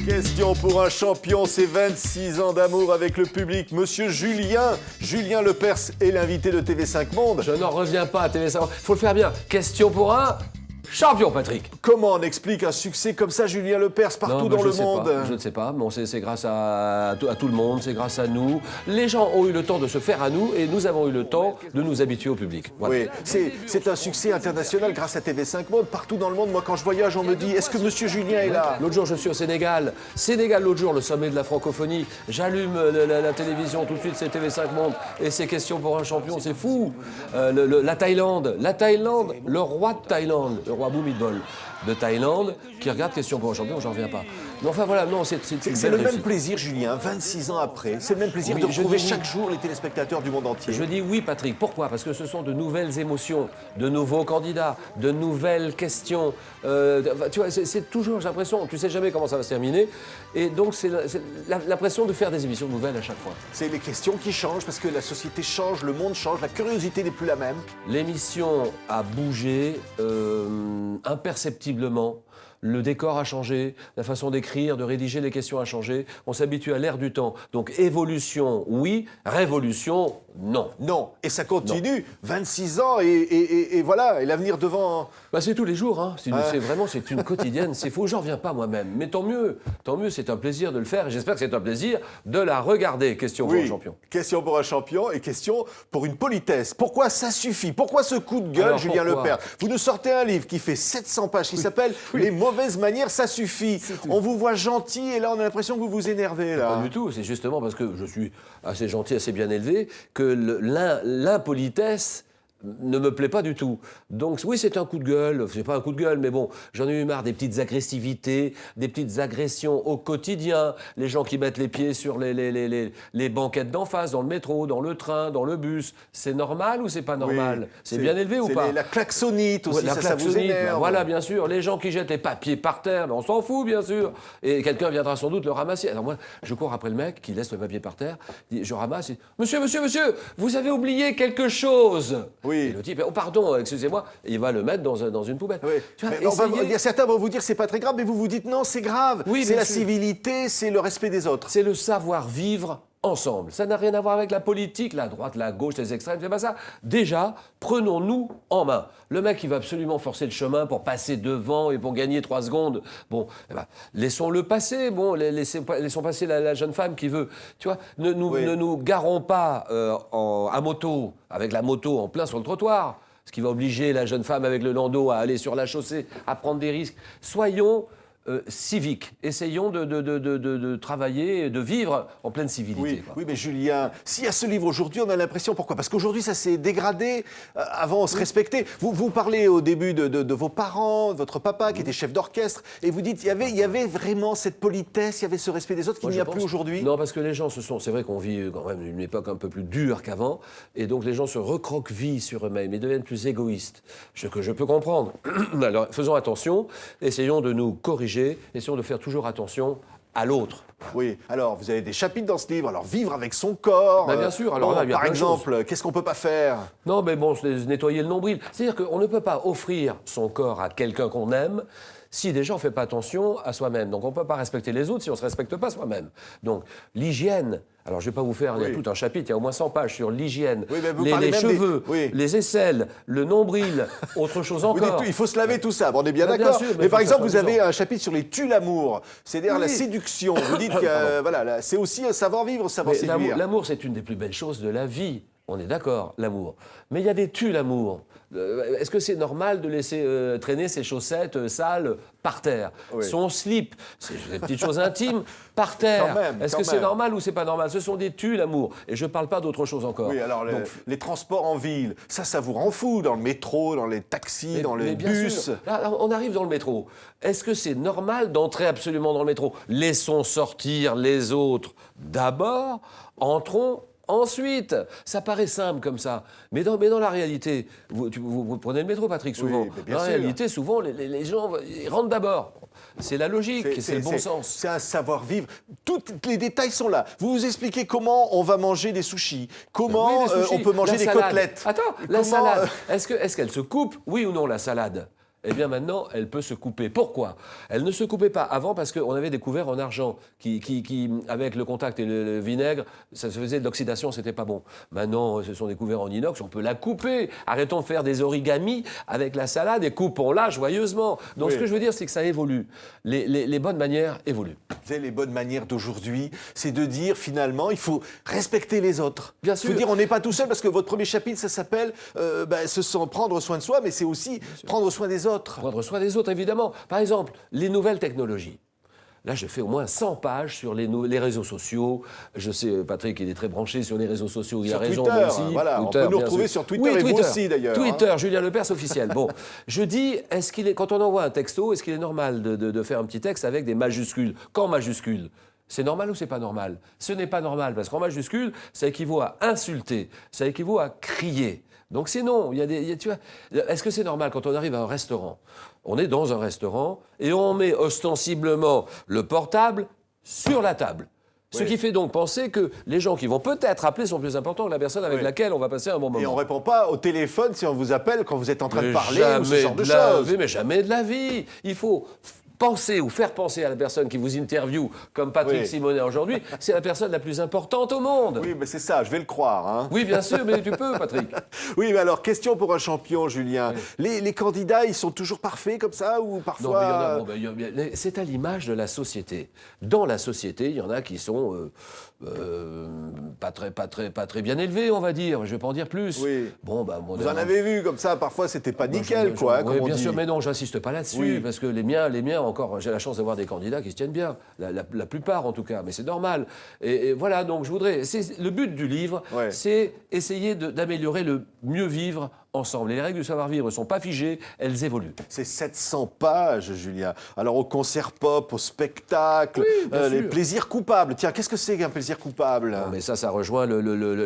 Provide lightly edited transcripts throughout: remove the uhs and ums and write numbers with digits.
Question pour un champion, c'est 26 ans d'amour avec le public. Monsieur Julien Lepers est l'invité de TV5 Monde. Je n'en reviens pas à TV5 Monde. Faut le faire bien. Question pour un champion, Patrick. Comment on explique un succès comme ça, Julien Lepers, partout dans le monde? Je ne sais pas, mais c'est grâce à tout le monde, c'est grâce à nous. Les gens ont eu le temps de se faire à nous et nous avons eu le temps de nous habituer au public. Voilà. Oui, c'est un succès international grâce à TV5 Monde. Partout dans le monde, moi quand je voyage, on me dit, est-ce que Monsieur Julien est là? L'autre jour, je suis au Sénégal. Sénégal, l'autre jour, le sommet de la francophonie. J'allume la télévision, tout de suite, c'est TV5 Monde. Et c'est question pour un champion, c'est fou. La Thaïlande, le roi de Thaïlande, le roi Bhumibol de Thaïlande, qui regarde question pour un champion, j'en reviens pas. Mais enfin voilà, non, c'est le même plaisir, Julien, 26 ans après. C'est le même plaisir de retrouver chaque jour les téléspectateurs du monde entier. Je dis oui, Patrick. Pourquoi? Parce que ce sont de nouvelles émotions, de nouveaux candidats, de nouvelles questions. Tu vois, c'est toujours, j'ai l'impression, tu sais jamais comment ça va se terminer. Et donc, c'est l'impression de faire des émissions nouvelles à chaque fois. C'est les questions qui changent parce que la société change, le monde change, la curiosité n'est plus la même. L'émission a bougé imperceptiblement. Le décor a changé, la façon d'écrire, de rédiger les questions a changé. On s'habitue à l'ère du temps. Donc évolution, oui. Révolution, non. Non. Et ça continue. Non. 26 ans et voilà. Et l'avenir devant. Bah, c'est tous les jours. Hein. C'est une quotidienne. C'est faux. J'en reviens pas moi-même. Mais tant mieux. Tant mieux. C'est un plaisir de le faire. Et j'espère que c'est un plaisir de la regarder. Question pour un champion. Question pour un champion et question pour une politesse. Pourquoi ça suffit? Pourquoi ce coup de gueule, Julien Lepers? Vous nous sortez un livre qui fait 700 pages qui s'appelle Les mauvaises manières, ça suffit. On vous voit gentil et là, on a l'impression que vous vous énervez. Là. Pas du tout. C'est justement parce que je suis assez gentil, assez bien élevé, que l'impolitesse ne me plaît pas du tout. Donc oui, c'est un coup de gueule, c'est pas un coup de gueule, mais bon, j'en ai eu marre des petites agressivités, des petites agressions au quotidien, les gens qui mettent les pieds sur les banquettes d'en face, dans le métro, dans le train, dans le bus, c'est normal ou c'est pas normal? C'est bien élevé ou pas? La klaxonite aussi, ça vous énerve. Voilà, bien sûr, les gens qui jettent les papiers par terre, mais on s'en fout, bien sûr, et quelqu'un viendra sans doute le ramasser. Alors moi, je cours après le mec qui laisse le papier par terre, je ramasse, et, monsieur, vous avez oublié quelque chose. Oui. Et le type, oh pardon, excusez-moi, il va le mettre dans une poubelle. Oui. Tu vois, certains vont vous dire c'est pas très grave, mais vous vous dites non, c'est grave. Oui, c'est la civilité, c'est le respect des autres. C'est le savoir-vivre ensemble. Ça n'a rien à voir avec la politique, la droite, la gauche, les extrêmes, c'est pas ça. Déjà, prenons-nous en main. Le mec, il va absolument forcer le chemin pour passer devant et pour gagner 3 secondes. Bon, laissons-le passer. Bon, laissons passer la jeune femme qui veut. Tu vois, ne nous garons pas à moto, avec la moto en plein sur le trottoir, ce qui va obliger la jeune femme avec le landau à aller sur la chaussée, à prendre des risques. Soyons civique. Essayons de travailler, de vivre en pleine civilité. Oui, mais Julien, s'il y a ce livre aujourd'hui, on a l'impression, pourquoi? Parce qu'aujourd'hui, ça s'est dégradé. Avant, on se respectait. Vous parlez au début de vos parents, de votre papa qui était chef d'orchestre, et vous dites, il y avait vraiment cette politesse, il y avait ce respect des autres qu'il n'y a plus aujourd'hui. Non, parce que les gens c'est vrai qu'on vit quand même une époque un peu plus dure qu'avant, et donc les gens se recroquevillent sur eux-mêmes et deviennent plus égoïstes, ce que je peux comprendre. Alors, faisons attention, essayons de nous corriger. Essayons de faire toujours attention à l'autre. Oui, alors vous avez des chapitres dans ce livre, alors vivre avec son corps. Bien sûr, alors là, il y a par exemple, qu'est-ce qu'on peut pas faire? Non, mais bon, c'est nettoyer le nombril. C'est-à-dire qu'on ne peut pas offrir son corps à quelqu'un qu'on aime si déjà on ne fait pas attention à soi-même. Donc on ne peut pas respecter les autres si on ne se respecte pas soi-même. Donc l'hygiène, alors je ne vais pas vous faire, il y a tout un chapitre, il y a au moins 100 pages sur l'hygiène, les cheveux, les aisselles, le nombril, autre chose encore. Vous dites, il faut se laver tout ça, bon, on est bien d'accord. Mais par exemple, vous avez un chapitre sur les tue-l'amour, c'est-à-dire la séduction. Vous dites que voilà, c'est aussi un savoir-vivre, savoir séduire. L'amour, c'est une des plus belles choses de la vie. On est d'accord, l'amour. Mais il y a des tue-l'amour. Est-ce que c'est normal de laisser traîner ses chaussettes sales par terre? Son slip, c'est des petites choses intimes, par terre. Est-ce que c'est normal ou c'est pas normal? Ce sont des tue-l'amour. Et je ne parle pas d'autre chose encore. Oui, alors les transports en ville, ça vous rend fou, dans le métro, dans les taxis, dans les bus. Là, on arrive dans le métro. Est-ce que c'est normal d'entrer absolument dans le métro? Laissons sortir les autres d'abord, entrons ensuite. Ça paraît simple comme ça. Mais dans la réalité, vous prenez le métro, Patrick, souvent. Dans la réalité, souvent, les gens ils rentrent d'abord. C'est la logique, c'est le bon sens. C'est un savoir-vivre. Tous les détails sont là. Vous vous expliquez comment on va manger des sushis, comment on peut manger des côtelettes. Attends, la salade, est-ce qu'elle se coupe, oui ou non, la salade? eh bien maintenant, elle peut se couper. Pourquoi? Elle ne se coupait pas avant parce qu'on avait des couverts en argent qui, avec le contact et le vinaigre, ça se faisait de l'oxydation, c'était pas bon. Maintenant, ce sont des couverts en inox, on peut la couper. Arrêtons de faire des origamis avec la salade et coupons-la joyeusement. Donc ce que je veux dire, c'est que ça évolue. Les bonnes manières évoluent. Les bonnes manières d'aujourd'hui, c'est de dire finalement, il faut respecter les autres. Bien sûr. Il faut dire, on n'est pas tout seul, parce que votre premier chapitre, ça s'appelle prendre soin de soi, mais c'est aussi prendre soin des autres. Prendre soin des autres, évidemment. Par exemple, les nouvelles technologies. Là, je fais au moins 100 pages sur les réseaux sociaux. Je sais, Patrick, il est très branché sur les réseaux sociaux. Il a raison, Twitter, moi aussi. voilà, Twitter, on peut nous bien retrouver sûr. sur Twitter, Oui, et vous aussi, d'ailleurs. Twitter, Julien Lepers officiel. Bon, je dis, quand on envoie un texto, est-ce qu'il est normal de faire un petit texte avec des majuscules? Qu'en majuscules? C'est normal ou c'est pas normal? Ce n'est pas normal, parce qu'en majuscule, ça équivaut à insulter, ça équivaut à crier. Donc c'est non. Tu vois, est-ce que c'est normal quand on arrive à un restaurant? On est dans un restaurant et on met ostensiblement le portable sur la table. Ce qui fait donc penser que les gens qui vont peut-être appeler sont plus importants que la personne avec laquelle on va passer un bon moment. Et on ne répond pas au téléphone si on vous appelle quand vous êtes en train de parler ou ce genre de la choses. vie, mais jamais de la vie. Il faut penser ou faire penser à la personne qui vous interviewe, comme Patrick Simonet aujourd'hui, c'est la personne la plus importante au monde. Oui, mais c'est ça, je vais le croire. Hein. Oui, bien sûr, mais tu peux, Patrick. Oui, mais alors, question pour un champion, Julien. Les candidats, ils sont toujours parfaits comme ça ou parfois... Non, mais c'est à l'image de la société. Dans la société, il y en a qui sont pas très bien élevés, on va dire. Je ne vais pas en dire plus. Oui. Bon, vous en avez vu comme ça, parfois c'était pas nickel, quoi. Oui, comme bien on sûr, dit. mais non, j'insiste pas là-dessus, parce que les miens, encore, j'ai la chance d'avoir des candidats qui se tiennent bien, la plupart en tout cas, mais c'est normal. Et voilà, donc je voudrais... Le but du livre, c'est essayer d'améliorer le mieux vivre ensemble. Et les règles du savoir-vivre ne sont pas figées, elles évoluent. C'est 700 pages, Julien. Alors, au concert pop, au spectacle, les plaisirs coupables. Tiens, qu'est-ce que c'est qu'un plaisir coupable? Non, mais ça rejoint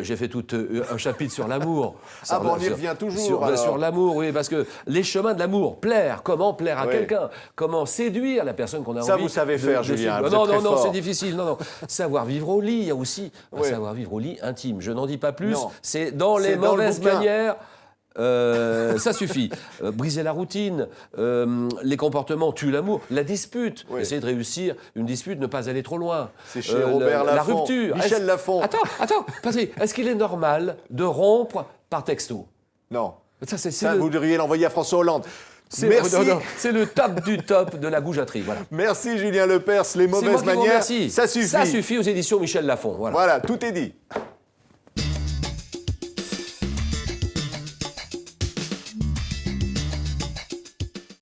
j'ai fait tout un chapitre sur l'amour. On y revient toujours. Sur l'amour, oui, parce que les chemins de l'amour, comment plaire à quelqu'un, comment séduire la personne qu'on a envie. Ça, vous savez faire, Julien. Non, c'est difficile. Non. Savoir vivre au lit, il y a aussi un savoir vivre au lit intime. Je n'en dis pas plus. C'est dans les mauvaises manières. Ça suffit. Briser la routine, les comportements tuent l'amour. La dispute, essayer de réussir une dispute, ne pas aller trop loin. C'est chez Robert Laffont. La rupture. Michel Laffont. Attends, Patrick, est-ce qu'il est normal de rompre par texto? Non. Ça, vous devriez l'envoyer à François Hollande. Merci. C'est le top du top de la goujaterie. Voilà. Merci Julien Lepers. Les mauvaises manières, ça suffit. Ça suffit aux éditions Michel Laffont. Voilà, tout est dit.